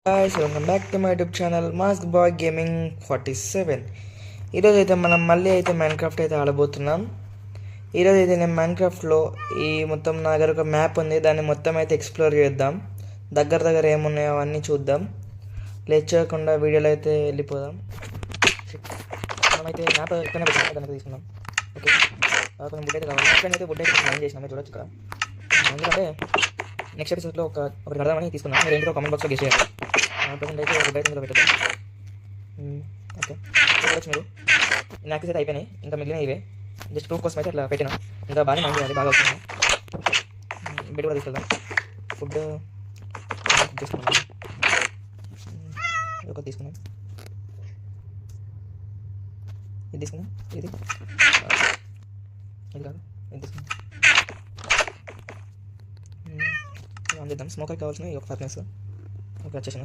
guys, welcome back to my YouTube channel Mask Boy Gaming 47. ఈరోజు అయితే మనం మళ్ళీ అయితే మైన్క్రాఫ్ట్ అయితే ఆడబోతున్నాం. ఈరోజు అయితే నేను మైన్క్రాఫ్ట్లో ఈ మొత్తం నా దగ్గర ఒక మ్యాప్ ఉంది, దాన్ని మొత్తం అయితే ఎక్స్ప్లోర్ చేద్దాం. దగ్గర ఏమున్నాయో అవన్నీ చూద్దాం. లేట్ చేయకుండా వీడియోలో అయితే వెళ్ళిపోదాం. మనమైతే మ్యాప్ ఎక్కడనే పెట్టాం, దానికి తీసుకున్నాం. ఓకే, కొంచెం బుడ్ అయితే కావాలి. ఇక్కడైతే బుడ్ అయితే మైన్ చేసినాం, చూడొచ్చు ఇక్కడ. ఎందుకంటే నెక్స్ట్ ఎపిసోడ్లో ఒకటి కడదామని తీసుకున్నాం. మీరు ఏంటో కామెంట్ బాక్స్లో గెస్ చేయాలి. ప్రజెంట్ అయితే ఒక బయట ఇందులో పెట్టద్దాం. ఓకే, చూడొచ్చు మీరు. నాక్స్ అయితే అయిపోయినాయి, ఇంకా మిగిలిన ఇవే జస్ట్ ప్రూఫ్ కోసం అయితే అట్లా పెట్టినా. ఇంకా బాగానే మైండ్ చేయాలి, బాగా వస్తుంది. బెడ్ కూడా తీసుకెళ్దాం. ఫుడ్ తీసుకున్నాం, ఒకటి తీసుకున్నాం. ఇది తీసుకున్నాం, ఇది కాదు, ఇది తీసుకున్నాం. ఆన్ చేద్దాం. స్మోకర్ కావాల్సిన ఒక ఫర్నెస్ ఓకే వచ్చేసిన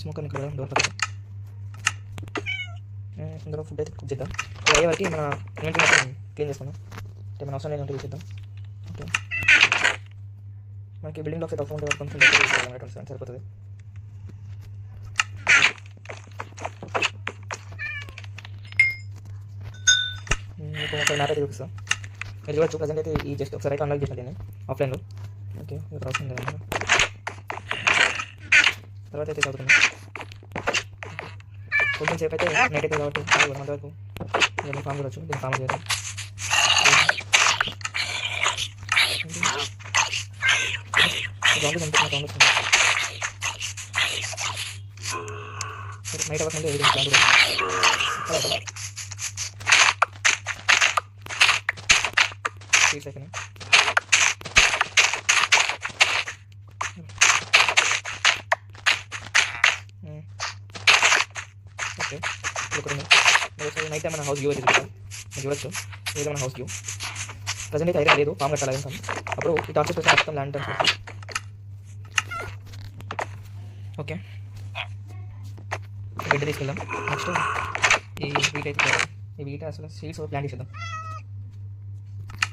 స్మోకర్ని ఇక్కడ డోర్ పక్కన ఇందులో ఫుడ్ అయితే కుక్ చేద్దాం. ఇది అయ్యే వరకు మన ఇన్వెంటరీ మొత్తం క్లీన్ చేసుకుందాం. అంటే మన అవసరం లేదంటే తీసేద్దాం. ఓకే, మనకి బిల్డింగ్ బ్లాక్స్ అయితే అవసరం ఉంటే కొంచెం తీసుకోవాలి, సరిపోతుంది. మీకు ఒకసారి మ్యాప్ అయితే చూపిస్తాం. మీరు చూడొచ్చు. ప్రజెంట్ అయితే ఈ జస్ట్ ఒకసారి అయితే అన్లాక్ చేసినట్టు నేను ఆఫ్లైన్లో. ఓకే, ఇక్కడ అవసరం లేదన్నమాట. తర్వాత అయితే చదువుతున్నాం. కొంచెం సేపు అయితే నైట్ అయితే కాబట్టి అంతవరకు నేను ఫామ్ చూడవచ్చు. దీన్ని ఫామ్ చేద్దాం. నైట్ అవర్స్ అంటే స్వీట్స్ అయిపోయినాయి. ఓకే, నైట్ టైం మన హౌస్ వ్యూ అయితే చూడొచ్చు. ఏదో మన హౌస్ వ్యూ. ప్రజెంట్ అయితే ఐరన్ లేదు, ఫామ్ కట్టాలి అంటాం. అప్పుడు ఈ టార్చెస్ వస్తే మొత్తం ల్యాండ్ టర్న్స్. ఓకే, బెడ్ తీసుకెళ్దాం. నెక్స్ట్ ఈ వీట్ అయితే ఈ వీట్ అసలు సీడ్స్ ప్లాంట్ చేసేద్దాం.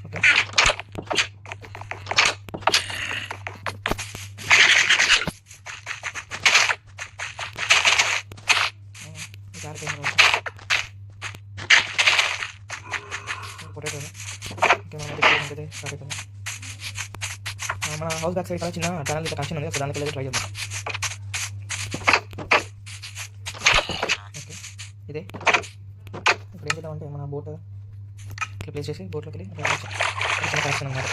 Okay, potato. ఓకే, మనం స్టార్ట్ అవుతుంది. మన హౌస్ బ్యాక్ సైడ్ చాలా చిన్న ఛానల్ ఇట్లా కనెక్షన్ ఉంది, ఒక దానికి ట్రై చేద్దాం. ఓకే, ఇదే ఇప్పుడు ఏం చేద్దామంటే మన బోట్ ఇట్లా ప్లేస్ చేసి బోట్లోకి వెళ్ళి చిన్న కనెక్షన్ అన్నమాట.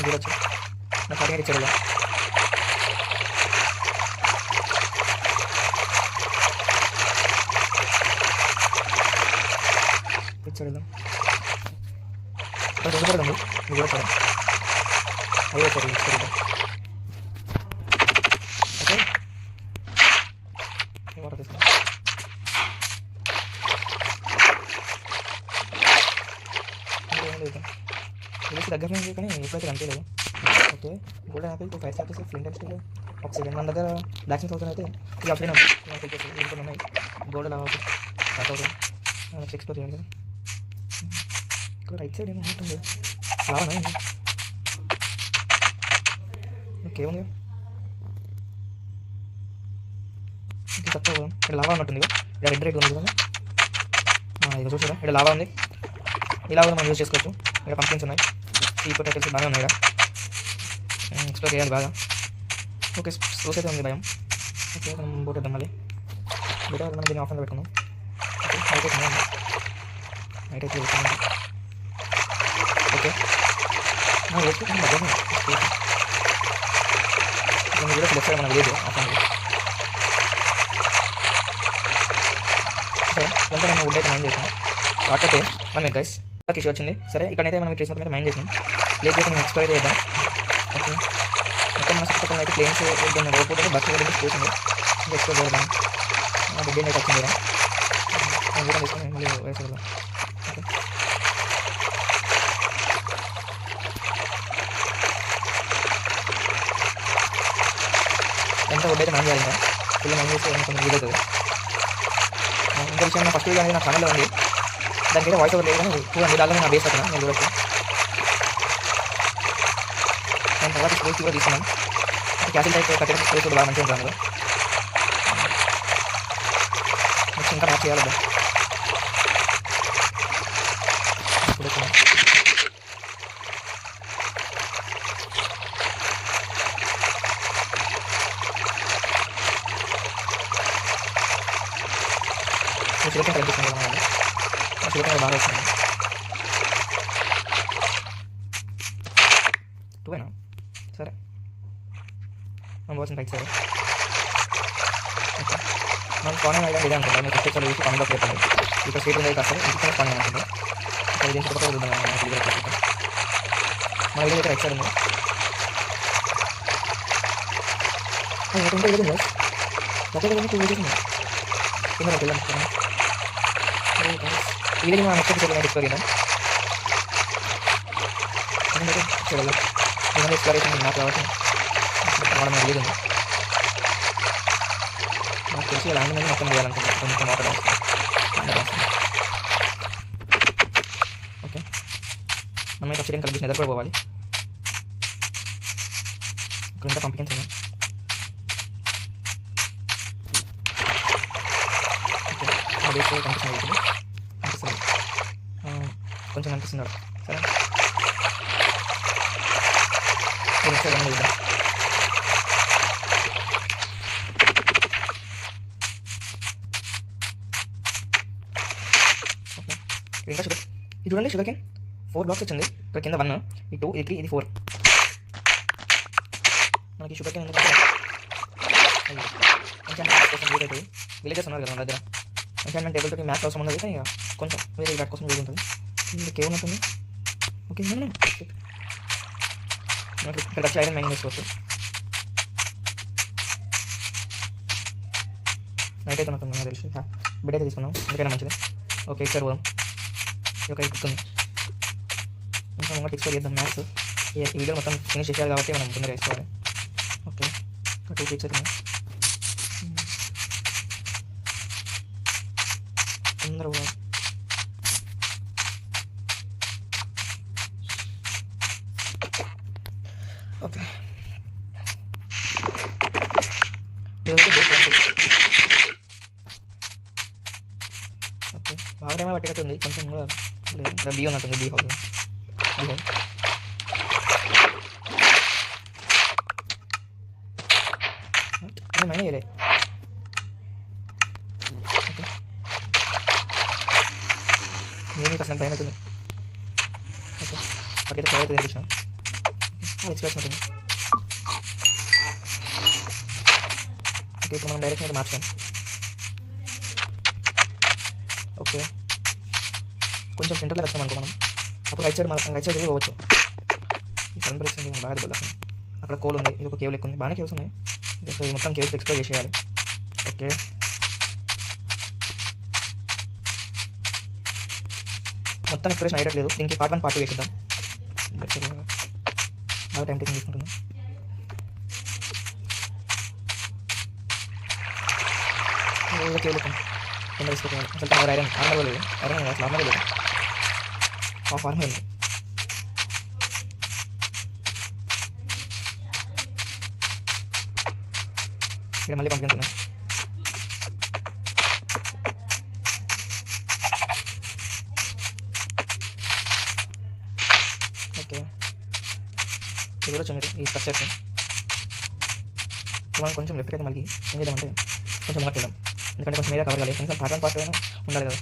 చూడొచ్చు, నా సరిగా ఇచ్చాడు. ఇచ్చాడు రెండు పడదండి, ఇది కూడా చూడండి. అయ్యో సరే ఇచ్చాడు. ఓకే, వాటర్ తీసుకున్నాం. ఇది దగ్గర నుంచి కానీ ఎప్పుడైతే కనిపించలేదు. Okay, golden Apple 5 stars flint steel oxygen. మన దగ్గర బ్లాక్ స్మిత్ అవుతుంది అయితే ఇది ఆప్షన్ ఉన్నాయి. గోల్డ్ లాగా స్టార్ట్ అవుతుంది. నెక్స్ట్ ఎక్స్ప్లోర్ చేయాలి కదా. ఇక్కడ రైట్ సైడ్ ఏమో ఉంటుంది, లావానా ఏంటి? ఓకే, ఉంది ఇంకా తక్కువ. ఇక్కడ లావా ఉన్నట్టుంది, ఇక్కడ రెడ్ ఉంది కదా. ఇది చూసారా, ఇక్కడ లావా ఉంది. ఇలా కూడా మనం యూజ్ చేసుకోవచ్చు. ఇక్కడ పంపింగ్స్ ఉన్నాయి, సీ పొటాటోస్ బాగా ఉన్నాయి. ఇక్కడ ఎక్స్ప్లోర్ చేయాలి బాగా. ఓకే, స్లోస్ అయితే ఉంది భయం. ఓకే, మనం బోట్ వేద్దాం. మళ్ళీ బోట్ మనం దీన్ని ఆఫ్లో పెట్టుకున్నాం. ఓకే, నైట్ అయితే నైట్ అయితే వెళ్తున్నాం. ఓకే, వేసుకుంటాం దగ్గర కూడా లెఫ్ట్ సైడ్ మన విలేజ్ ఆఫ్లైన్. సరే, కొంత మనం వుడ్ అయితే మైండ్ చేసాం. వాటర్తే మనం గైస్ ఇష్యూ వచ్చింది. సరే, ఇక్కడైతే మనం ట్రేస్ మొత్తం మైండ్ చేసాం. ప్లేస్ చేసి మనం ఎక్స్ప్లోర్ చేద్దాం. ఓకే, మొత్తం మన చుట్టుపక్కల అయితే ప్లేన్స్ రోడ్ అయితే బస్సు కూడా స్పేస్ ఉంది, ఇంకా ఎక్స్ప్లోర్ చేద్దాం. బెడ్ అయితే వచ్చింది కదా, దూరం తీసుకొని మళ్ళీ వేసేద్దాం. ఓకే, ఎంత వుడ్ అయితే మనం చేయాలి. ఇంకా ఫుల్ మైండ్ చేస్తే కొంచెం వీల్ అవుతుంది. ఇంకో విషయం, ఫస్ట్ వీడియో అనేది నా ఛానల్లో ఉంది, దానికైతే వాయిస్ ఓవర్ లేదు కానీ చూడండి. దానిలో నా బేస్ పక్కన నేను చూడొచ్చు. తర్వాత స్పేస్ కూడా తీసుకున్నాం. క్యాసిల్ టైప్ కట్టేటప్పుడు స్పేస్ కూడా బాగా మంచిగా ఉంటుంది అందులో. నెక్స్ట్ ఇంకా మ్యాచ్ చేయాలి. ఇప్పుడు చికెన్ ట్రై చేస్తున్నాం కదా, చికెన్ బాగా వస్తుంది. టూవేనా? సరే, మనం పోసిన రైట్ సైడ్. ఓకే, మనం స్పానింగ్ అయితే ఇదే అనుకుంటాం. మీరు ఫస్ట్ చూసి కామెంట్ బాక్స్ పెట్టండి. ఇక్కడ స్టేట్ ఉంది కాస్త ఇంకొక స్పానింగ్ అనుకుంటాం. అది దీని చుట్టుపక్కల చూద్దాం. మన వీడియో అయితే రైట్ సైడ్ ఉంది. ఇంకా ఇది దగ్గర 2 వీడియోస్ ఉన్నాయి. కింద వెళ్ళాం. ఇది మనం నెక్స్ట్ ఎపిసోడ్ ఎక్స్ప్లోర్ చేద్దాం. చూడాలి ఏమైనా ఎక్స్ప్లోరేషన్ నాకు కాబట్టి మనం వీడియో ఉంది. నాకు తెలిసి ల్యాండ్ మీద మొత్తం చేయాలనుకుంటున్నాను. కొంచెం వాటర్ వస్తుంది. ఓకే, మనం అయితే చికెన్ కలిపి ఎదురు కూడా పోవాలి. ఇక్కడ ఇంకా పంపించండి. ఓకే, కనిపిస్తుంది కొంచెం కనిపిస్తున్నాడు. సరే, ఇంకా షుగర్ ఇది చూడండి. షుగర్ కేన్ 4 బ్లాక్స్ వచ్చింది. ఇక్కడ కింద 1, ఈ 2, ఇది 3, ఇది 4. మనకి షుగర్ కేన్ ఎందుకంటే అవుతుంది. విలేజెస్ ఉన్నారు కదా మన దగ్గర. ఎంచాన్మెంట్ టేబుల్ తోటి మ్యాథ్స్ అవసరం ఉన్నది. ఇక కొంచెం వేరే వాటి కోసం వేరే ఉంటుంది. ఇది కేవ్ ఉంటుంది. ఓకే, ఇక్కడ వచ్చి ఐరన్ మైనింగ్ చేసుకోవచ్చు. నైట్ అయితే ఉంటుంది నాకు తెలిసి. బెడ్ అయితే తీసుకున్నాం, ఎందుకైనా మంచిది. ఓకే, ఇక్కడ పోదాం. ఒక కుక్తుంది. ఇంకా ముంగట ఎక్స్ప్లోర్ చేద్దాం మ్యాథ్స్. ఈ వీడియో మొత్తం ఫినిష్ చేయాలి కాబట్టి మనం తొందరగా వేసుకోవాలి. ఓకే, 2 వీక్స్ అవుతుంది. తొందరగా పోవాలి. ఓకే, ఓకే, బాగా టైం పట్టేటట్టుంది. కొంచెం కూడా లేదు. బీ ఉన్నట్టుంది. బీ హౌస్ మైనా చేయలే. ఓకే, నేను అసలు టైం అవుతుంది. ఓకే, అక్కడైతే ఫ్లై అయితే తెప్పించాను. ఎక్స్ప్రెస్ ఉంటుంది. ఓకే, ఇప్పుడు మనం డైరెక్షన్ అయితే మార్చాం. ఓకే, కొంచెం సెంటర్లో వచ్చాం అనుకో మనం. అప్పుడు రైట్ సైడ్ వెళ్ళి పోవచ్చు. ఈ సన్ బ్రేక్స్ ఉంది బాగా దెబ్బలు. అక్కడ కోల్ ఉంది. ఇది ఒక కేవ్ లెక్క ఉంది. బాగానే కేవ్స్ ఉన్నాయి. సో ఈ మొత్తం కేవ్స్ ఎక్స్ప్లోర్ చేసేయాలి. ఓకే, మొత్తం ఎక్స్ప్లోరేషన్ అయ్యట్లేదు. దీనికి పార్ట్ 1 పార్ట్ 2 వేసిద్దాం. బాగా టైం టేకింగ్ తీసుకుంటున్నాం. కేవ్ లెక్క కింద తీసుకోవాలి. అసలు తన ఐరన్ ఆర్మర్ లేదు. ఐరన్ అసలు ఆర్మర్ లేదు. హాఫ్ ఆర్మర్ ఉంది. ఇక్కడ మళ్ళీ పంపించున్నాం. ఓకే, చూడొచ్చు మీరు ఈ స్ట్రక్చర్స్. మనం కొంచెం లెఫ్ట్ అయితే మళ్ళీ ఏం చేద్దామంటే కొంచెం ముంగట్టు ఎందుకంటే కొంచెం మీద కవర్ కాలేదు. కొంచెం పార్ట్ 1 పార్ట్ 2 అయినా ఉండాలి కదా.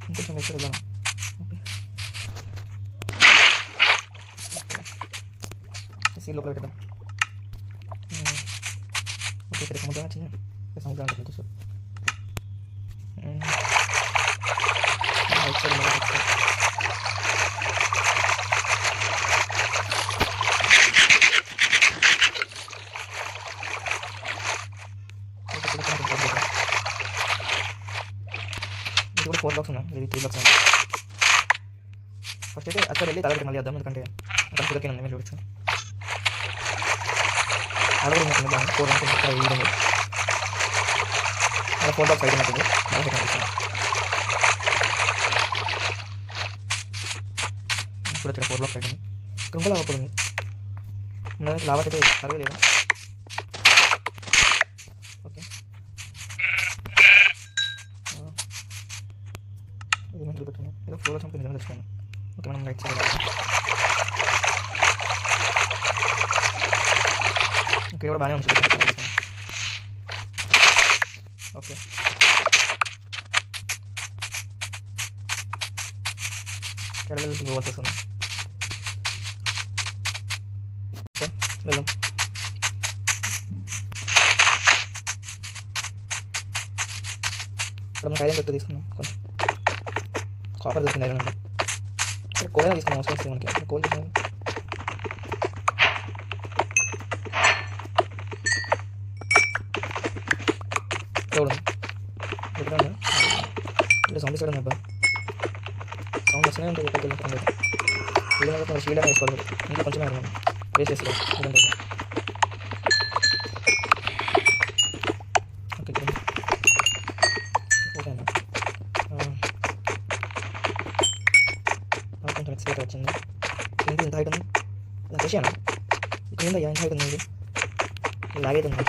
ఇంకొంచెం లెఫ్ట్ వెళ్దాం. ఓకే, సీ లోపల పెట్టేద్దాం. ఓకే, ఇక్కడ సముద్రం చిన్న సముద్రం ఉంటుంది. సో ఇది కూడా 4 బ్లాక్స్ ఉన్నాయి. ఇది 3 బ్లాక్స్ ఉన్నాయి. ఫస్ట్ అయితే అక్కడ వెళ్ళి తలపెట్టి మళ్ళీ వద్దాం. ఎందుకంటే అక్కడ సురకే ఉంది. మీరు చూడొచ్చు. అక్కడ ఉంటుంది బాగా 4 ఉంటుంది. 4 బ్లాక్స్ అయితే ఉంటుంది. ఇప్పుడు ఇక్కడ 4 బ్లాక్స్ అయిపోయింది. ఇక్కడ ఇంకా లావా పడుతుంది. లావా అయితే సర్వే లేదు. ఓకే ఇది మనం చూపెట్టాను. ఏదో ఫ్లోర్ సంథింగ్ నిజంగా తెచ్చుకోండి. ఓకే మనం రైట్ సైడ్ ఇక్కడ కూడా బాగానే ఉంది. ఓకే వెళ్ళి పోవాల్సి వస్తుంది. ఓకే వెళ్దాం. ఇక్కడ మనకి ఐరన్ పెట్టి తీసుకున్నాం. కొంచెం కాపర్ దొరికింది ఐరన్ అంటే. ఇక్కడ కోల్ తీసుకున్నాం. అవసరం వస్తుంది మనకి. కోల్ తీసుకున్నాం. చూడండి ఇక్కడ సౌండ్ ఇస్తాడు అబ్బా. సౌండ్ వస్తూనే ఉంటుంది. ఎక్కడికి వెళ్ళి సౌండ్ అయితే షీల్డ్ అని వేసుకోవాలి. ఇంకా కొంచెం వేస్ట్ చేసుకోవాలి. ఓకే ఓకే అన్న కొంచెం ఎక్స్పైర్ వచ్చింది. ఏంటి ఇంత హైట్ ఉంది? నాకు వచ్చాను ఇక్కడ ఉందా? ఎంత హైట్ ఉంది? ఇది లాగేది ఉంది.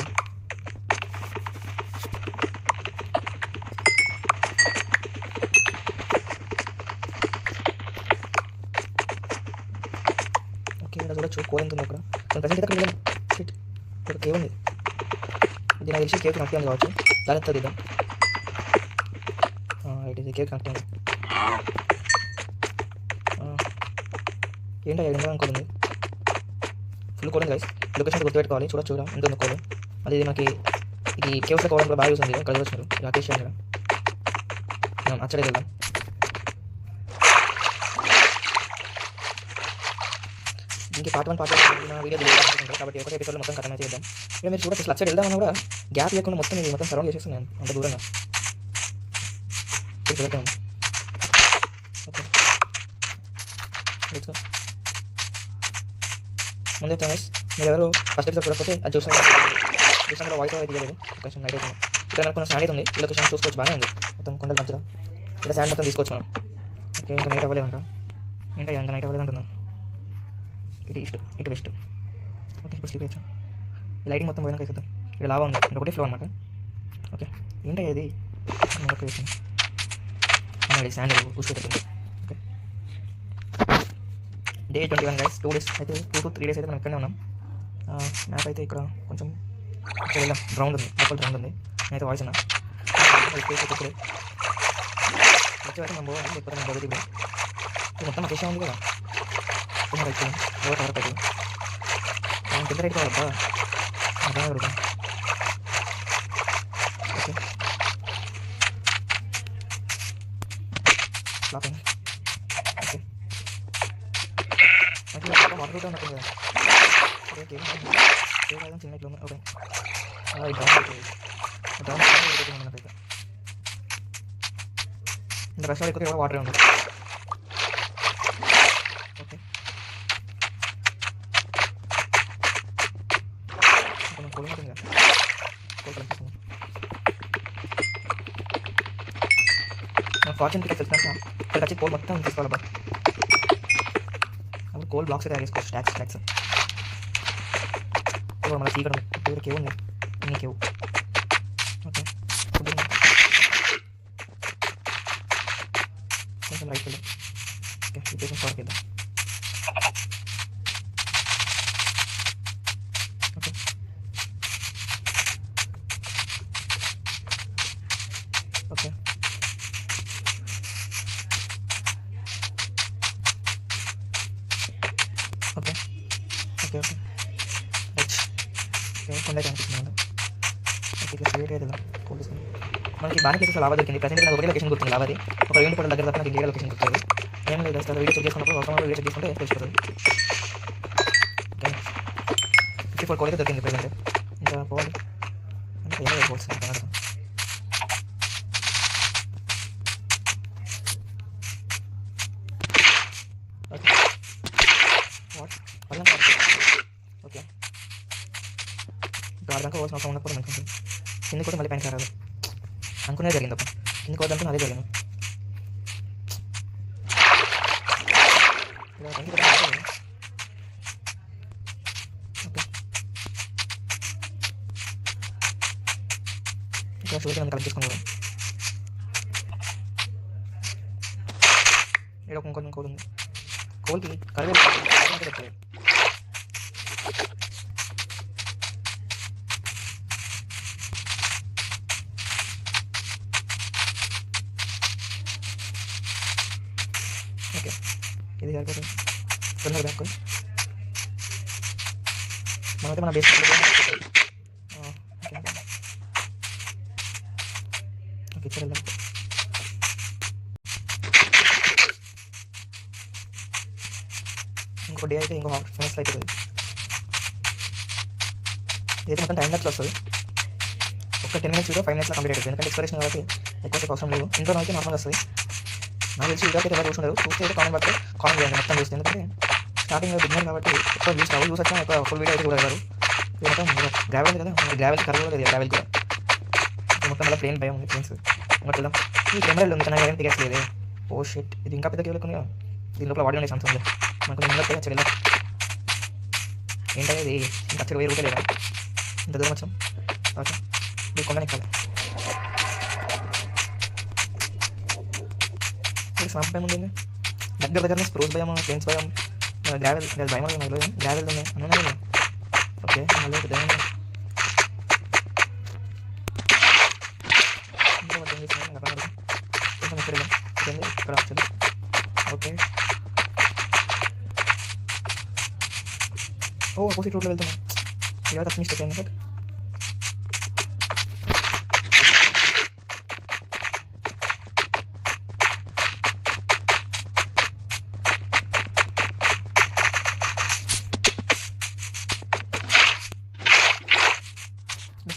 ఇక్కడ చూడొచ్చు కోల్ ఎంత ఉంది అక్కడ. మన ప్రజెంట్ అక్కడ వెళ్ళాం. షిట్ ఇక్కడ కేవ్ ఉంది. ఇది నాకు తెలిసి కేవ్ కనెక్ట్ అయింది కావచ్చు. జాగ్రత్త దిద్దాం. రైట్ ఇది కేవ్ కనెక్ట్ అయింది. ఏంటో ఎండ అనుకోండి. ఫుల్ కోల్ ఉంది గైస్. లొకేషన్ గుర్తుపెట్టుకోవాలి. చూడొచ్చు చూడ ఎంత ఉంది కోల్. అది మనకి ఇది కేవ్స్లో కోవడం కూడా బాగా యూస్ ఉంది. ఇక్కడ చూడొచ్చు రాకేష్ అని మనం అచ్చడే వెళ్దాం. ఇంకే పార్ట్ 1 పార్ట్ 2 వీడియో కాబట్టి ఒకటే ఎపిసోడ్లో మొత్తం కథ చేద్దాం. ఇక మీరు చూడొచ్చు అచ్చడి వెళ్దామన్నా కూడా గ్యాప్ లేకుండా మొత్తం ఇది మొత్తం సరౌండ్ చేసేస్తున్నాను అంత దూరంగా. చూడతాం. ఓకే ముందే గైస్ మీరు ఎవరు ఫస్ట్ ఎపిసోడ్ చూడకపోతే అది చూసాను. వాయిస్ ఓవర్ తీయలేదు. కొంచెం నైట్ అవుతుంది. ఇక్కడ మనకు కొన్ని శాండ్ ఉంది. ఈ లొకేషన్ చూసుకోవచ్చు. బాగానే ఉంది. మొత్తం కొండల మధ్యలో ఇక్కడ శాండ్ మొత్తం తీసుకోవచ్చు మనం. ఓకే ఇంకా నైట్ అవ్వలేదంట. ఇంకా నైట్ అవ్వలేదంటున్నాను. ఇటు ఈస్ట్ ఇటు వెస్ట్. ఓకే ఇప్పుడు స్లీప్ అయ్యా. లైటింగ్ మొత్తం పోయినాక వేసేద్దాం. ఇక్కడ లావా ఉంది. ఒకటే ఫ్లో అనమాట. ఓకే ఏంటి ఇది? ఓకే వేసాను. శాండ్ కూర్చోబెట్టింది. Okay day 21 guys. 2 days అయితే 2 to 3 days అయితే మనం ఇక్కడనే ఉన్నాం. మ్యాప్ అయితే ఇక్కడ కొంచెం ఇక్కడ వెళ్దాం. గ్రౌండ్ ఉంది. లోపల గ్రౌండ్ ఉంది. నేనైతే వాయిస్ ఉన్నా ఇప్పుడే వచ్చేవారికి మనం పోవాలి. లేకపోతే మనం బయటికి మొత్తం మాకు విషయం ఉంది కదా. రైట్ ఎవరు కవర్ పెట్టి కింద రైట్ కావాలబ్బా. అర్థం జరుగుతాం. ఓకే లాపింగ్. ఓకే వాటర్ రూట్ ఉన్నట్టు కదా. ఓకే చిన్న ఇట్లా ఉంది. ఓకే డ్రౌన్ మనకైతే ఇంకా రష్ ఎక్కువ కూడా వాటరే ఉంది. ఓకే కోల్ ఉంటుంది కదా. కోల్ కనిపిస్తుంది. ఫార్చ్యూన్ పిక్ తెలిసిన ఇక్కడ వచ్చి కోల్ మొత్తం తీసుకోవాలబ్బా. అప్పుడు కోల్ బ్లాక్స్ తయారు చేసుకోవచ్చు. స్టాక్స్ మన సీకడం ఇక్కడ కేవ్ ఉంది. ఇన్ని కేవ్. ఓకే కొంచెం రైట్ వెళ్దాం. ఓకే లొకేషన్ ఫార్క్ ఇద్దాం. Okay okay okay okay okay right కొండ కనిపిస్తుంది. ఓకే ఇట్లా స్ట్రేట్ వెళ్దాం. కోల్ తీసుకుని మనకి బాగా ప్లేసెస్ లావా దొరికింది. ప్రజెంట్ నాకు ఒకటే లొకేషన్ గుర్తుంది. లావాది ఒక 2 ఫోటోల దగ్గర తప్ప నాకు ఇంకేదో లొకేషన్ గుర్తుంది. ఏం లేదు సార్ వీడియో చెక్ చేసుకున్నప్పుడు ఒక వీడియో చెక్ చేసుకుంటే తెలిసిపోతుంది. ఓకే 54 కోల్ అయితే దొరికింది ప్రజెంట్. ఇంకా పోవాలి అంటే ఏమో వెళ్ళిపోవచ్చు. ఓకే ఓకే ఇప్పుడు అర్థం కావాల్సిన అవసరం ఉన్నప్పుడు మంచిగా కింద కూడా మళ్ళీ పైన రాదు అనుకునే జరిగింది. ఎందుకు వద్దంటే అదే జరిగాను. ఓకే ఇక్కడ షుగర్ నన్ను కలెక్ట్ చేసుకున్నాను. ఇక్కడ ఇంకొంచెం కోల్ ఉంది. కోల్కి కరివేలు పెట్టలేదు. ఓకే ఇది సరిపోతుంది. తొందరగా బ్యాక్ మనమైతే మన బేస్ ఓకే ఇచ్చారు. ఇంకో డే అయితే ఇంకో ఫైనల్స్లో అయిపోతుంది. ఇదైతే మొత్తం టైం ల్యాప్స్లో వస్తుంది. ఒక 10 minutes వీడియో 5 minutesలో కంప్లీట్ అవుతుంది. ఎందుకంటే ఎక్స్ప్రెషన్ కాబట్టి ఎక్కువసేపు అవసరం లేదు. ఇంట్లో అయితే నార్మల్ వస్తుంది. నాకు తెలిసి వీడియో అయితే ఎవరు చూసుకుంటారు. చూస్తే అయితే కామెంట్ బట్టి కామెంట్ చేయండి మొత్తం చూస్తే. ఎందుకంటే స్టార్టింగ్ బిగినర్ కాబట్టి ఎక్కువ యూస్ వచ్చినా ఎక్కువ ఫుల్ వీడియో అయితే కూడా ఎవరు ఇది మొత్తం గ్రావెల్ ఉంది కదా, గ్రావెల్ కర్వ్ లేదు. గ్రావెల్ కూడా మొత్తం మళ్ళీ ప్లేన్ భయం ఉంది. ప్లేన్స్ ఇంకా వెళ్దాం. ఈ కెమెరాలో ఉంది కానీ ఏం దిగట్లేదు. ఓ షిట్, ఇది ఇంకా పెద్ద కేవలం ఉంది. దీని లోపల వాడి ఉండే సామ్సంగ్ మనకు ముందు చెల్లి ఏంటంటే ఇది ఇంకా 1000 రూపాయలు లేదా ఇంత దూరం వచ్చాం. ఓకే ఇది కొండ ఎక్కాలి. స్నాప్ భయం ఉంది, దగ్గరనే స్ప్రోస్ భయం, ప్లేన్స్ భయం, గ్రావెల్ భయం, గ్రావెల్ ఉన్నాయి అన్నీ. ఓకే మళ్ళీ కొంచెం ఇక్కడ వచ్చింది. ఓకే ఓ ఆపోజిట్ రోడ్లో వెళ్తున్నాం. ఇలా తప్ప మిస్టేక్ అయింది. బట్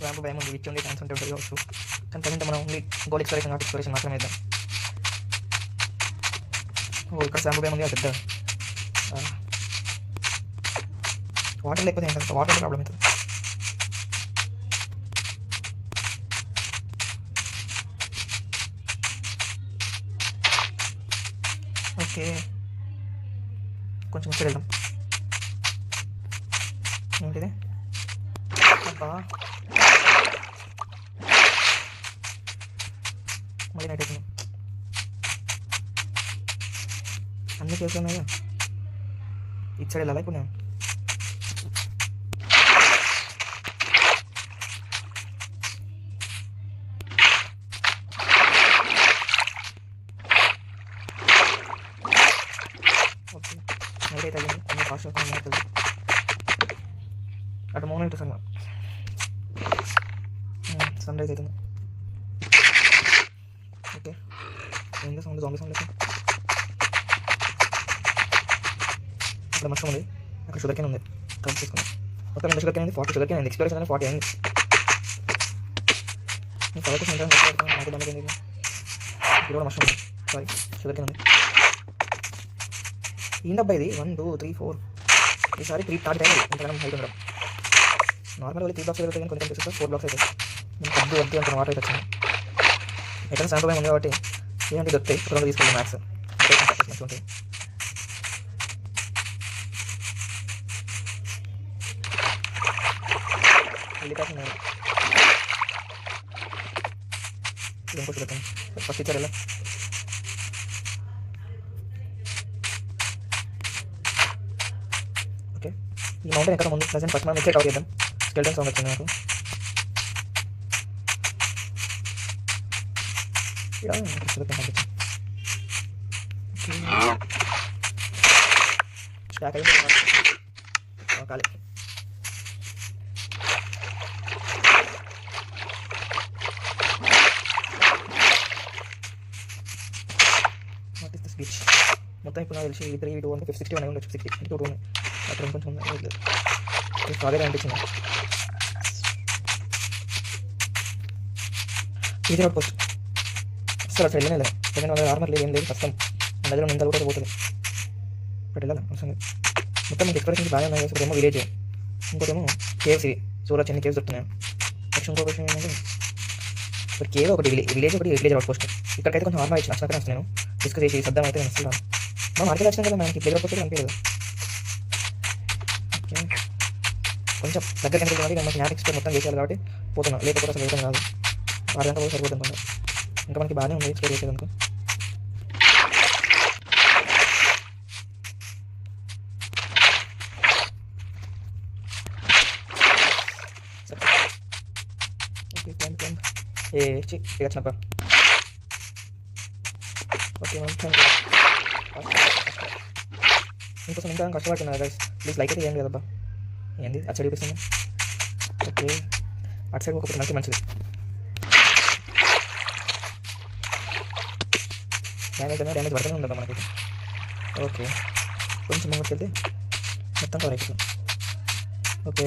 ర్యాంప్ భయం ఉంది, విచ్ ఉంది, ఛాన్స్ ఉంటే ఉంటుంది కావచ్చు. కానీ ప్రజెంట్ మనం only goal exploration not exploration మాత్రమే ఇద్దాం. ఓ ఇక్కడ ర్యాంప్ భయం ఉంది అది పెద్ద. వాటర్ లేకపోతే ఏంటంటే వాటర్ ప్రాబ్లం అవుతుంది. ఓకే కొంచెం వచ్చి వెళ్దాం. ఏంటిది అబ్బా మళ్ళీ నైట్ అవుతుంది. అన్నీ చేస్తున్నాయా ఇచ్చాడు వెళ్ళాలి. ఇప్పుడు నేను ఓకే నైట్ అయితే అయ్యింది. అన్నీ ఫాస్ట్ అవుతుంది. అటు మూమెంట్ సన్న సన్ రైజ్ అవుతుంది. ఓకే ఏంటి సౌండ్, జాంబీ సౌండ్ అయితే. అక్కడ మష్రూమ్ ఉంది, అక్కడ షుగర్ కేన్ ఉంది. కలెక్ట్ చేసుకున్నాం. మొత్తం ఎంత షుగర్ కేన్ అయింది? 40 షుగర్ కేన్ అయింది. ఎక్స్ప్లోరేషన్ అనేది 40 అయింది. నేను కలెక్ట్ చేసుకుంటాను. నాకు డ్యామేజ్ అయింది. ఇది కూడా మష్రూమ్ ఉంది, సారీ షుగర్ కేన్ ఉంది. ఈ డబ్బా ఇది 1 2 3 4 ఈసారి 3 థర్డ్ టైం ఇంతకన్నా హైట్ ఉండడం. నార్మల్ వాళ్ళు 3 బ్లాక్స్ అయితే కానీ కొంచెం చూస్తే 4 బ్లాక్స్ అయితే నేను వద్దు అంత వాటర్ అయితే వచ్చింది. ఎక్కడ శాంపుల్ భయం ఉంది కాబట్టి ఏంటి దొరుకుతాయి. రెండు తీసుకెళ్ళి మ్యాక్స్ మంచిగా ఉంటాయి. వెళ్ళిపోతాను నేను ఇంకో చూడతాను. ఫస్ట్ ఇచ్చారు ఎలా ఓకే. ఈ మౌంటైన్ ఎక్కడ ముందు ప్రజెంట్ ఫస్ట్ మనం ఇచ్చే కవర్ చేద్దాం. స్కెల్టన్ సౌండ్ వచ్చింది నాకు. స్టాక్ అయింది కాలే. What is this beach? మొత్తం ఇప్పుడు నాకు తెలిసి 3 2 1 61 అయి ఉండొచ్చు. 62 2 ఉన్నాయి. అక్కడ ఇంకొంచెం అదే అనిపించింది. ఈజీ పట్టుకోవచ్చు. అసలు అసలు వెళ్ళనే లేదు. సెకండ్ వాళ్ళ ఆర్మర్ లేదు, ఏం లేదు. కష్టం. మన దగ్గర ముందు కూడా పోతుంది. ఇప్పుడు వెళ్ళాలి అవసరం. మొత్తం మీకు ఎక్స్ప్రెషన్స్ బాగా ఉన్నాయి. ఒకటేమో విలేజ్, ఇంకోటేమో కేవ్స్. ఇవి చూడొచ్చు ఎన్ని కేవ్స్ దొరుకుతున్నాయి. నెక్స్ట్ ఇంకో విషయం ఏంటంటే బట్ కేవో ఒకటి విలేజ్ ఒకటి విలేజ్ అవుట్ పోస్ట్. ఇక్కడికైతే కొంచెం ఆర్మర్ ఇచ్చిన వచ్చినాక నేను డిస్కస్ చేసి సర్దాం అయితే నేను వస్తున్నాను. మనం మార్కెట్ వచ్చినా కదా మనకి ప్లేయర్ అవుట్ పోస్ట్ అనిపించదు. ఓకే కొంచెం దగ్గర కనిపించాలి మనకి మ్యాప్ ఎక్స్ప్లోర్ మొత్తం చేసేయాలి కాబట్టి పోతున్నాం, లేకపోతే అసలు వేయడం కాదు. 6 గంటలు కూడా సరిపోతుంది అనుకుంటా. ఇంకా మనకి బాగానే ఉంది ఎక్స్ప్లోర్ చేసేదనుకో. ఓకే క్లైంబ్ వచ్చినప్ప. ఓకే ఇంకోసం ఇంకా కష్టపడుతున్నా గైస్, ప్లీజ్ లైక్ అయితే చేయండి కదబ్బా. ఏంది అటు సైడ్ చూపిస్తుంది. ఓకే అటు సైడ్ ఒకటి మంచిది. డ్యామేజ్ పడుతూనే ఉండదు మనకి. ఓకే కొంచెం ముందుకు వెళ్తే మొత్తం కవర్ అయిపోతుంది. Okay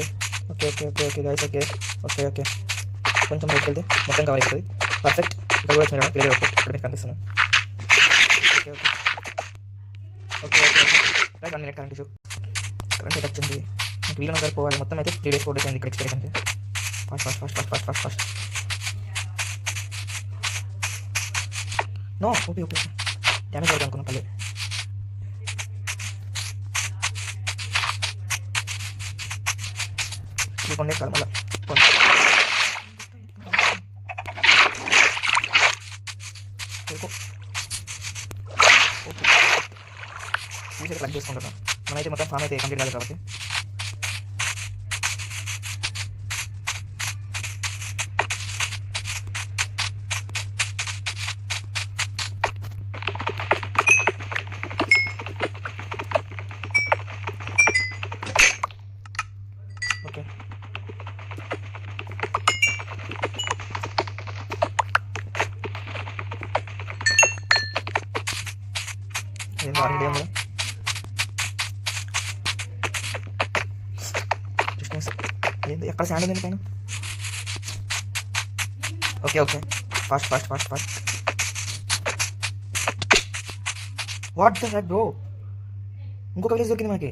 okay okay okay okay guys okay okay okay కొంచెం బయటకు వెళ్తే మొత్తం కవర్ అయిపోతుంది. పర్ఫెక్ట్. ఇక్కడ కూడా వచ్చిన ప్లేయర్ ఇక్కడ మీకు కనిపిస్తున్నాను. Okay okay okay okay right 1 minute current issue. Current అయితే వచ్చింది. మీకు వీలు దగ్గర పోవాలి. మొత్తం అయితే 3 days 4 days అయింది ఇక్కడ experience. Fast no. Okay okay damage అవుతుంది అనుకున్నా పల్లె. ఇది కొండే కాదు మళ్ళీ ఓకే క్లక్ చేసుకుంటున్నాం. మనమైతే మొత్తం ఫామ్ అయితే కంప్లీట్ కాదు కాబట్టి ఓకే ఏం ఆల్రెడీ ఏమో ఏంటి ఎక్కడ శాండ్ ఉంది పైన. Okay okay fast what the heck bro. ఇంకొక విలేజ్ దొరికింది మనకి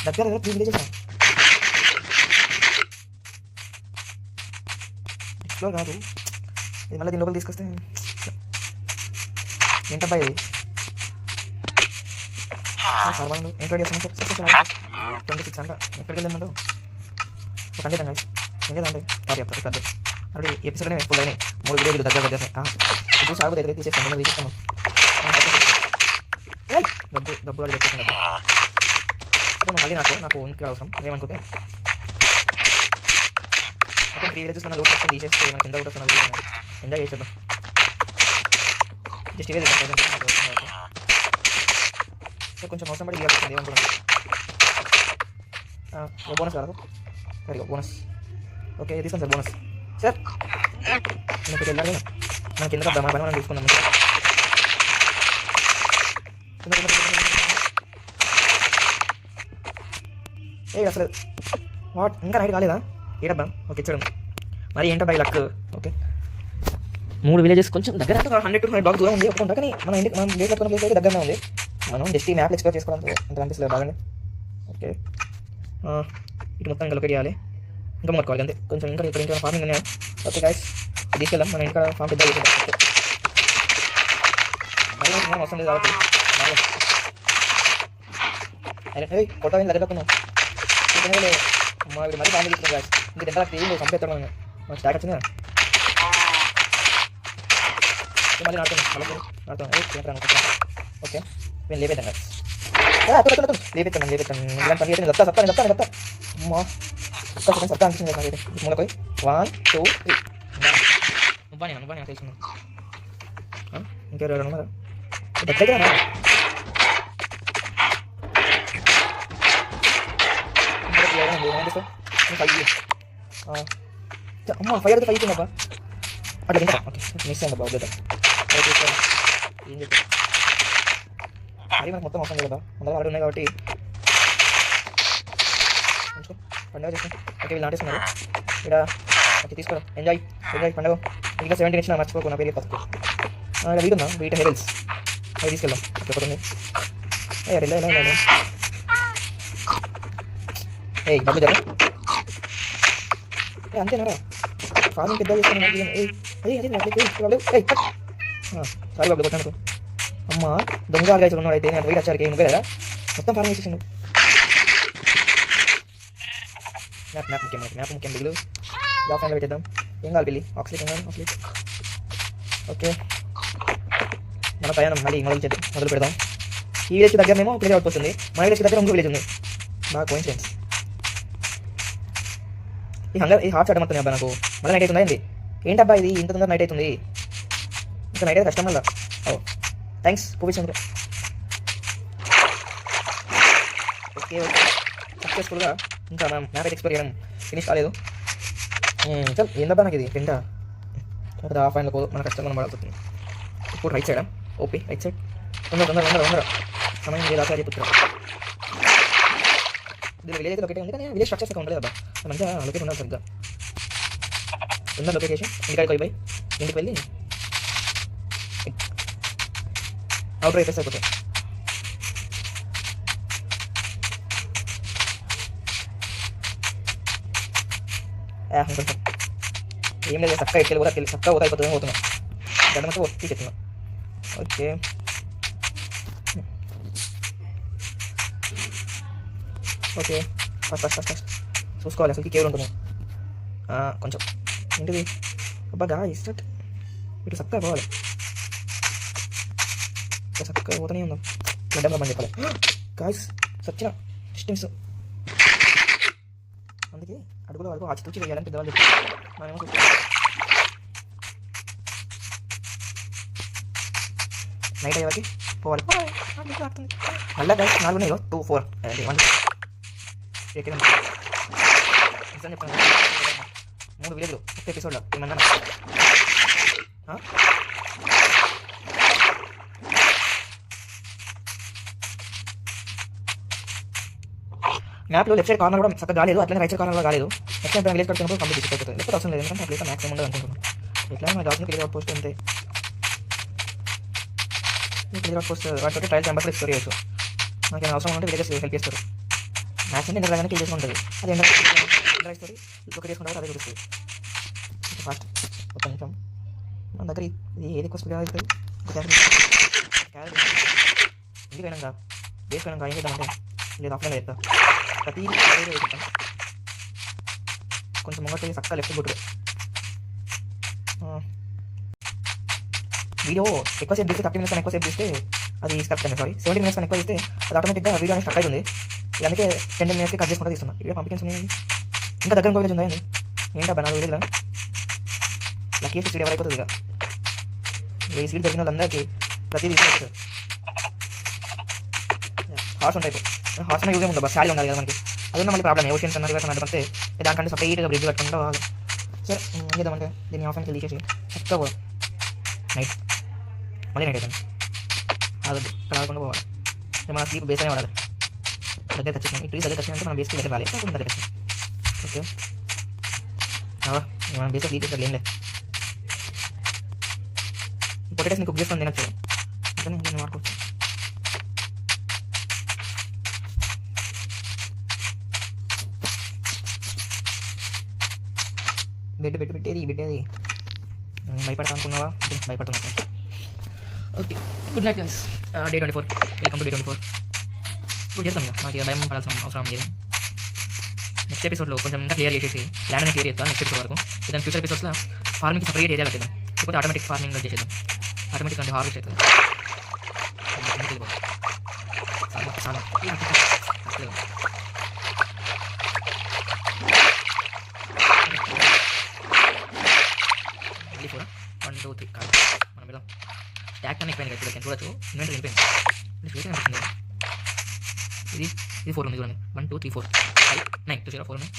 దగ్గర 3 విలేజెస్. ఎక్స్ప్లోర్ కాదు ఇది, మళ్ళీ దీని లోపల తీసుకొస్తే ఏంటబ్బా ఇది. ఎంటర్ చేస్తున్నాను సార్ 26 అంట. ఎక్కడికి వెళ్ళామంటూ ఒక అంటే గైస్ ఇంకేదంటే సారీ చెప్తారు పెద్ద ఆల్రెడీ ఎపిసోడ్నే ఫుల్ అయినాయి. 3 విలేజ్లు దగ్గర ఇప్పుడు సాగు దగ్గర తీసేస్తాను తీసేస్తాను. డబ్బు వాళ్ళు చెప్పేసాను. మళ్ళీ నాకు ఇంకా అవసరం ఏమనుకుంటే మొత్తం 3 విలేజెస్ మన లోటు మొత్తం తీసేస్తే మనకి కింద కూడా ఎంజాయ్ చేసేద్దాం. జస్ట్ ఇవే కొంచెం అవసరం పడి ఇవ్వాలి ఏమనుకున్నాను. బోనస్ కాదు సరే బోనస్. ఓకే తీసుకోండి సార్ బోనస్ సార్. మీకు వెళ్ళాలి మనం కింద మన పని మనం చూసుకుందాం. ఏ అసలు వాట్ ఇంకా నైట్ కాలేదా ఏడబ్బా. ఓకే ఇచ్చాడు మరి ఏంటబ్బా లక్. ఓకే 3 విలేజెస్ కొంచెం దగ్గర 100 to 100 బ్లాక్ దూరం ఉంది ఒప్పుకుంటా. కానీ మన ఇంటికి మనం ప్లేస్ పెట్టుకున్న ప్లేస్ అయితే దగ్గరనే ఉంది. మనం జస్ట్ ఈ మ్యాప్ ఎక్స్ప్లోర్ చేసుకోవడానికి అంత కనిపిస్తుంది బాగానే. ఓకే ఇటు మొత్తం ఇంకా లొకేట్ చేయాలి. ఇంకా మొత్తుకోవాలి అంతే. కొంచెం ఇంకా ఇక్కడ ఇంకా ఫార్మింగ్ ఉన్నాయి. ఓకే గైస్ తీసుకెళ్దాం మన ఇంటికాడ ఫామ్ పెద్ద అవసరం లేదు కాబట్టి కొత్త దగ్గరకున్నాం. మా వీడు మరీ ఫ్యామిలీ తీసుకున్నాం గాయస్. ఇంకా ఎంత ఏం చంపేస్తాడు మనం. మన స్టాక్ వచ్చింది మళ్ళీ నాడుతాం. ఓకే నేను లేపేద్దాం గాయస్. లేపేస్తాను ఇలాంటి పని అయితే చెప్తాను అమ్మా సత్తా అనిపించింది నాకైతే. మూలపోయి 1 2 3 నువ్వు తెలిసింది. ఇంకెవరు ఉన్నారు దగ్గర అమ్మ 5 అయితే 5 ఇచ్చిందబ్బా అట్లా తింటా. ఓకే మిస్ అయిందబ్బా వద్దా ఏం చెప్పారు అది మనకు మొత్తం అవసరం లేదు కదా. అందులో ఆల్రెడీ ఉన్నాయి కాబట్టి పండుగ చేస్తాం. ఓకే వీళ్ళు నాటేస్తున్నారు ఇక్కడ. ఓకే తీసుకోరా ఎంజాయ్ పండుగ. ఇంకా 17 ఇచ్చిన మర్చిపోకు నా పేరు ఫస్ట్. ఇలా వీడు ఉందా వీటి హెవెల్స్ అవి తీసుకెళ్దాం. ఓకే ఒకటి ఉంది డబ్బు జర అంతేనారా. ఫార్మింగ్ పెద్ద చేస్తాను. సారీ బాబు కొట్టాను. అమ్మ దొంగ ఆర్గైజర్ ఉన్నాడు. అయితే నేను వెయిట్ వచ్చారు నువ్వే కదా మొత్తం ఫార్మింగ్ చేసేసిండు. మ్యాప్ ముఖ్యం బిల్లు ఆఫ్ లైన్లో పెట్టేద్దాం. ఏం కావాలి బిల్లి ఆక్సిలేట్. ఓకే మన ప్రయాణం మళ్ళీ మొదలు పెడదాం. ఈ విలేజ్కి దగ్గరనేమో విలేజ్ అవుట్ వస్తుంది, మన విలేజ్కి దగ్గర ఇంకో విలేజ్ ఉంది. బాగా కోయిన్సిడెన్స్. ఈ హార్ట్ షాట్ మొత్తం అబ్బా నాకు మళ్ళీ నైట్ అవుతుంది. ఏంటబ్బా ఇది ఇంత తొందర నైట్ అవుతుంది? ఇంకా నైట్ అయితే కష్టం వల్ల. థ్యాంక్స్ పూపించండి. ఓకే సక్సెస్ఫుల్గా ఇంకా మనం మ్యాప్ అయితే ఎక్స్ప్లోర్ చేయడం ఫినిష్ కాలేదు. చల్ ఏందబ్బా నాకు ఇది పెంట హాఫ్ లైన్లో మన కష్టం మనం పడాల్సి వస్తుంది. ఇప్పుడు రైట్ సైడా? OP right side. తొందర సమయం లేదు. ఆచార్య పుత్ర దీని విలేజ్ అయితే లొకేట్ ఉంది, కానీ విలేజ్ స్ట్రక్చర్స్ ఉంటుంది కదా మంచిగా లొకేట్ ఉండాలి సరిగ్గా. తొందర లొకేషన్ ఇంటికాడికి పోయి ఇంటికి వెళ్ళి అవుట్ రైట్ అయిపోతాయి. కొంచెం ఏం లేదు చక్కగా ఎక్కి కూడా చక్కగా పోతా అయిపోతుంది. పోతున్నాం గడ్డమంతా తీసేస్తున్నాం. ఓకే ఓకే ఫస్ట్ చూసుకోవాలి అసలు కేవలం ఉంటుంది కొంచెం ఏంటిది అబ్బాగా ఇష్టట్ ఇటు చక్కగా పోవాలి. చక్కగా పోతూనే ఉందాం. గడ్డంగా బండి చెప్పాలి గాయస్ సచ్చిన డిస్టెన్స్. అందుకే అడుగులో వరకు ఆచితూచి వేయాలని పెద్దవాళ్ళు చెప్తారు. మనమేమో నైట్ అయ్యేవారికి పోవాలి. మళ్ళీ గైస్ 4 ఉన్నాయి 2 4 1 నిజం చెప్పాను 3 విలేజ్లు ఒక్క ఎపిసోడ్లో ఏమన్నా మ్యాప్లో లెఫ్ట్ సైడ్ కార్నర్ కూడా చక్కగా కాలేదు, అట్లనే రైట్ సైడ్ కార్నర్ కూడా కాలేదు. నెక్స్ట్ టైం విలేజ్ కట్టుకున్నప్పుడు కంప్లీట్ అయిపోతుంది. లేకపోతే అవసరం లేదు, ఎందుకంటే అట్లా మ్యాక్సిమం ఉండదు అనుకుంటున్నాను. ఎట్లా మన జాబ్స్ని క్లియర్ అవుట్ పోస్ట్ అంతే. క్లియర్ అవుట్ పోస్ట్ వాటి ట్రయల్స్ నెంబర్ కూడా స్టోరీ చేయొచ్చు. నాకు ఏమైనా అవసరం ఉంటే విలేజెస్ హెల్ప్ చేస్తారు. మ్యాక్స్ అంటే ఇంటర్ క్లియర్ చేసి ఉంటుంది. అది ఎంటర్ స్టోరీ లొకేట్ చేసుకుంటే అదే చూపిస్తుంది. ఫాస్ట్ ఒక నిమిషం మన దగ్గర ఇది ఏది ఎక్కువ స్పీడ్ అవుతుంది. ఇంటికి పోయినాక బేస్ పోయినాక ఏం చేద్దామంటే లేదు ఆఫ్లైన్లో చెప్తా. ప్రతి చెప్తాను. కొంచెం ముంగట చక్కగా లెఫ్ట్ కొట్టు. వీడియో ఎక్కువసేపు తీస్తే 30 minutes ఎక్కువసేపు తీస్తే అది స్కప్ అండి. సారీ 70 minutes ఎక్కువ తీస్తే అది ఆటోమేటిక్గా వీడియో అనేది స్టక్ అవుతుంది. అందుకే 10 minutes కట్ చేసుకుంటూ తీస్తున్నా. వీడియో పంపించండి ఉన్నాయండి. ఇంకా దగ్గర ఇంకో విలేజ్ ఉందా ఏంటబ్బా 4 విలేజ్లో లక్కీ స్పీడ్ ఎవరు అయిపోతుంది. ఇక ఈ స్పీడ్ జరిగిన వాళ్ళందరికీ ప్రతిదీ అవుతుంది. హార్స్ ఉంటాయి. హార్స్ యూజ్ ఏమి ఉండదు, శాలీ ఉండాలి కదా మనకి. అది మళ్ళీ ప్రాబ్లమ్. ఓషన్స్ అన్నారు కదా నడిపితే దానికంటే సపరేట్గా బ్రిడ్జ్ కట్టుకుంటూ పోవాలి. సరే ఏం చేద్దామంటే దీన్ని ఆఫ్ లైన్కి తీసేసి చక్కగా పోవాలి. నైట్ మళ్ళీ నైట్ అవుతుంది. అదొద్దు ఇక్కడ ఆడకుండా పోవాలి. మన స్లీప్ బేస్ అనే వాడాలి. దగ్గర తెచ్చేసాం. ఈ ట్రీస్ దగ్గర తెచ్చామంటే మనం బేస్కి దగ్గర రాలేదు, దగ్గర తెచ్చాం. ఓకే మనం బేస్లో స్లీప్ ఇక్కడ ఏం లేదు. పొటాటోస్ని కుక్ చేసుకొని తినచ్చు. అందుకని నేను వాడుకోవచ్చు. పెట్టేది భయపడతా అనుకున్నావా? భయపడుతున్నా. Okay good night guys. Day 24 welcome to day 24. ఇప్పుడు చేస్తాం ఇక నాకు భయం పడాల్సిన అవసరం లేదు. నెక్స్ట్ ఎపిసోడ్లో కొంచెం ఇంకా క్లియర్ చేసేసి ల్యాండ్ అనేది క్లియర్ చేస్తాను. నెక్స్ట్ ఎపిసోడ్ వరకు దాని ఫ్యూచర్ ఎపిసోడ్స్లో ఫార్మింగ్కి సపరేట్ ఏరియా కట్టేద్దాం. లేకపోతే ఆటోమేటిక్ ఫార్మింగ్ చేసేద్దాం. ఆటోమేటిక్ అంటే హార్వెస్ట్ అవుతుంది. మళ్ళీ కూడా 1 2 3 కాదు మనం వెళ్దాం. స్టాక్ కన్నా ఎక్కువ కదా చూడొచ్చు. ఇన్వెంటరీ వెళ్ళిపోయింది. అనిపిస్తుంది. ఇది 4 ఉంది చూడండి. 1 2 3 4 5 9 2 0 4 ఉన్నాయి.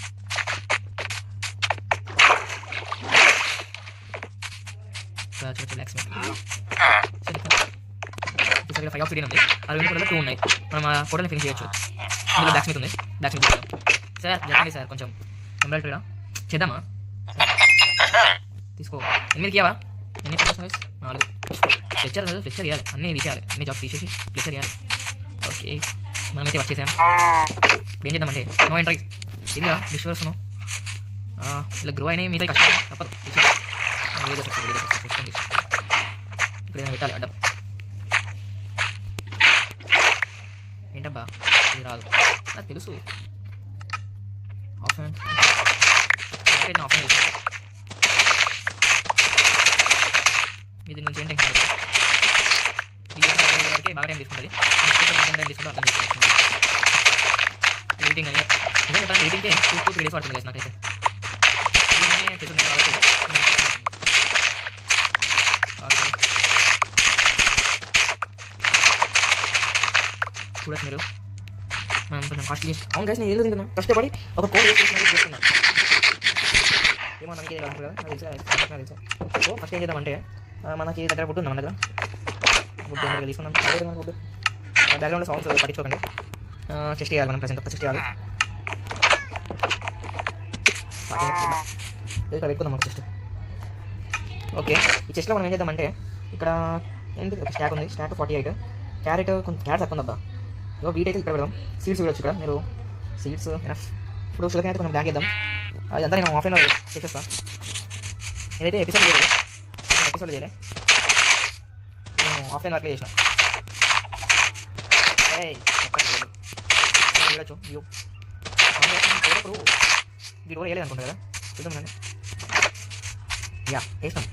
చూడొచ్చు బ్లాక్ స్మిత్ 5 ఆక్సిడెంట్ ఉంది. అది కూడా 2 ఉన్నాయి. మనం ఆ ఫోటోని ఫినిష్ చేయొచ్చు. ఇందులో బ్లాక్ స్మిత్ ఉంది. బ్లాక్ స్మిత్ సార్ చెప్పండి సార్ కొంచెం ఎంబ్రాయిడరీడా చేద్దామా? తీసుకో 8 ఇవ్వవా? ఎన్ని ఫోటోస్? 4 ఫ్లెక్చర్ కాదు, ఫ్లెక్చర్ ఇవ్వాలి. అన్నీ తీసేయాలి. అన్ని జాబ్స్ తీసేసి ఫ్లెక్చర్ ఇవ్వాలి. ఓకే మనమైతే వచ్చేసాం. ఏం చేద్దామంటే నో ఎంట్రీ ఇదిగా డిస్వర్స్ను ఇలా గ్రో అయినాయి మీద కష్టం తప్పదు. ఇక్కడ ఏదైనా పెట్టాలి అడ్డం. ఏంటబ్బా ఇది రాదు నాకు తెలుసు. ఆప్షన్ ఆప్షన్ ఇది నుంచి ఏం టెన్షన్ వరకు బాగా టైం తీసుకుంటుంది. టైం తీసుకుంటే అర్థం చేసుకోవచ్చు. ఎడిటింగ్ అని ఎడిటింగ్కే 2-3 డేస్ పడుతుంది నాకైతే. చూడచ్చు మీరు మనం కొంచెం కాస్ట్లీ. అవును గైస్, నేను ఏదో తింటున్నా కష్టపడి ఒక కోడ్ చేస్తున్నాను. ఏమో మనకి కదా తెలుసా. సో ఫస్ట్ ఏం చేద్దామంటే మనకి దగ్గర ఫుడ్ ఉంది, మన దగ్గర ఫుడ్ దగ్గర తీసుకున్నాం. ఫుడ్ బ్యాక్గ్రౌండ్ సౌండ్స్ పట్టించుకోకండి. చెస్ట్ చేయాలి మనం, ప్రెసెంట్ చెస్ట్ చేయాలి. ఇక్కడ పెట్టుకుందాం మనకు చెస్ట్. ఓకే, ఈ చెస్ట్లో మనం ఏం చేద్దామంటే ఇక్కడ ఏంటి ఒక స్టాక్ ఉంది, స్టాక్ 48. క్యారెట్ కొంచెం క్యారెట్ తక్కువ ఉందా. ఇగో వీట్ అయితే ఇక్కడ పెడదాం. సీడ్స్ చూడవచ్చు ఇక్కడ మీరు, సీడ్స్ ఇప్పుడు షుగర్ అయితే కొంచెం బ్యాక్ చేద్దాం. అదంతా నేను ఆఫ్లైన్లో చేసేస్తాను. నేనైతే ఎపిసోడ్ చేయలేదు నేను ఆఫ్లైన్ వర్క్లో చేసిన. చూడచ్చు వ్యూ ఇప్పుడు వీడు కూడా వేయలేదు అనుకుంటా కదా. చూద్దాం కానీ యా వేస్తాం.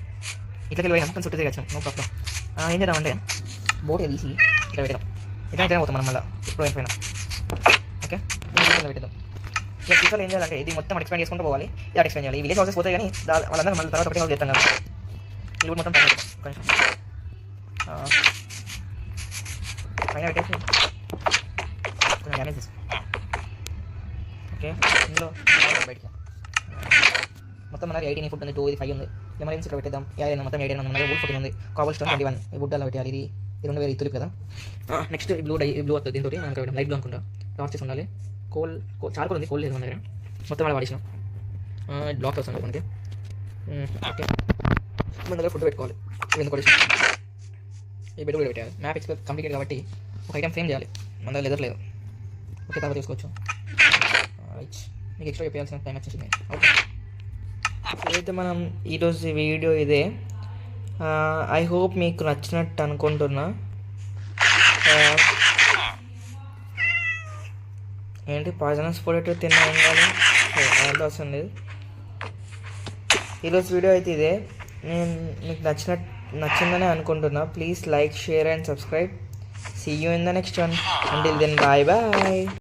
ఇట్లకి పోయినాం కొంచెం చుట్టూ తిరగచ్చు, నో ప్రాబ్లం. ఏం చేద్దామంటే బోట్ తీసి ఇక్కడ పెట్టాం. ఇట్లా పోతాం మనం మళ్ళీ ఇప్పుడు అయిపోయినా. ఓకే పెట్టేద్దాం. ఇక ఫ్యూచర్లో ఏం చేయాలంటే ఇది మొత్తం ఎక్స్ప్లెయిన్ చేసుకుంటూ పోవాలి. ఇలా ఎక్స్ప్లెయిన్ చేయాలి. ఈ విలేజ్ హౌసెస్ పోతే కానీ వాళ్ళందరూ మళ్ళీ తర్వాత ఒకటి చేస్తాం కదా. ఈ మొత్తం కొంచెం పైన పెట్టేసి కొంచెం డ్యామేజ్ తీసుకో. ఓకే, ఇందులో బయటికి మొత్తం మనకి 18 ఫుడ్ ఉంది, 2 ఇది 5 ఉంది. ఎమర్జెన్సీ ఇక్కడ పెట్టేద్దాం. మొత్తం 18 ఉంది. వుడ్ 14 ఉంది. కాబుల్ స్టోన్ 21. ఈ వుడ్ అలా పెట్టాలి. ఇది 2 వేలు ఇతులు కదా. నెక్స్ట్ బ్లూ వస్తుంది. దీంతో మనం ఇక్కడ లైట్ బ్లూ అనుకుంటా. టార్చెస్ ఉండాలి. కోల్ చార్కోల్ ఉంది, కోల్ లేదు మన దగ్గర. మొత్తం అలా వాడిసినాం. బ్లాక్ వస్తుంది మనకి. ఓకే, మన దగ్గర ఫుడ్ పెట్టుకోవాలి. ఎందుకు కూడా ఈ బెడ్ కూడా పెట్టాలి. మ్యాప్ ఎక్స్ప్లోర్ కంప్లీట్ కాబట్టి ఒక ఐటమ్ ఫ్రేమ్ చేయాలి. మన దగ్గర లెదర్ లేదు. ఓకే, తర్వాత తీసుకోవచ్చు. మీకు ఎక్స్ట్రా చెప్పాల్సిన టైం వచ్చేసింది. ఓకే, అయితే మనం ఈరోజు వీడియో ఇదే. ఐ హోప్ మీకు నచ్చినట్టు అనుకుంటున్నా. ఏంటి పాయిజనస్ పొటాటో తిన్నా ఉండాలి అర్థం వస్తుంది. ఈరోజు వీడియో అయితే ఇదే. నేను మీకు నచ్చిందని అనుకుంటున్నా. Please like, share and subscribe. See you in the next one. Until then bye bye.